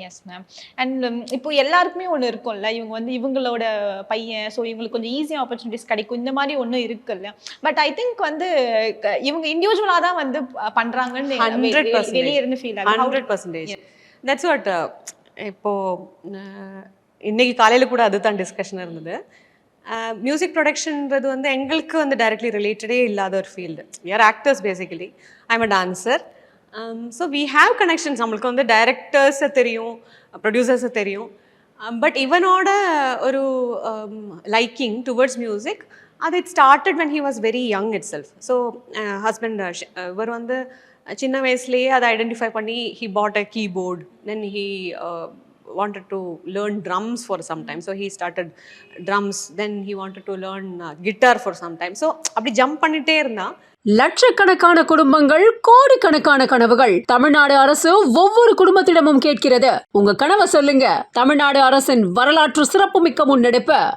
Yes ma'am. And இப்போ எல்லாருக்குமே ஒண்ணு இருக்கும்ல. இவங்க வந்து இவங்களோட பையன். ஸோ இவங்களுக்கு கொஞ்சம் ஈஸியா ஆப்பர்ச்சுனிட்டீஸ் கிடைக்கும். இந்த மாரி ஒண்ணு இருக்குல்ல. பட் ஐ திங்க் வந்து இவங்க இண்டிவிஜுவலா தான் வந்து பண்றாங்கன்னு வெளிய 100% இருந்து ஃபீல் ஆகுது. 100% தட்ஸ் வாட் இப்போ இன்னைக்கு காலையில கூட அதுதான் டிஸ்கஷன் இருந்தது. மியூசிக் ப்ரொடக்ஷன்ன்றது வந்து எங்களுக்கு வந்து டைரக்ட்லி ரிலேட்டடே இல்லாத ஒரு field. We are actors basically. I am a dancer. So we have connections. நம்மளுக்கு வந்து டைரக்டர்ஸை தெரியும், ப்ரொடியூசர்ஸை தெரியும். பட் இவனோட ஒரு லைக்கிங் டுவர்ட்ஸ் மியூசிக் அது it started when he was very young itself. So husband இவர் வந்து சின்ன வயசுலேயே அதை ஐடென்டிஃபை பண்ணி he bought a keyboard. Then he wanted to learn drums for some time, so he started drums. Then he wanted to learn guitar for some time. So அப்படி jump பண்ணிட்டே இருந்தா. லட்சக்கணக்கான குடும்பங்கள், கோடிக்கணக்கான கனவுகள். தமிழ்நாடு அரசு ஒவ்வொரு குடும்பத்திடமும் கேட்கிறது, உங்க கனவை சொல்லுங்க. தமிழ்நாடு அரசின் வரலாற்று சிறப்புமிக்க முன்னெடுப்பு.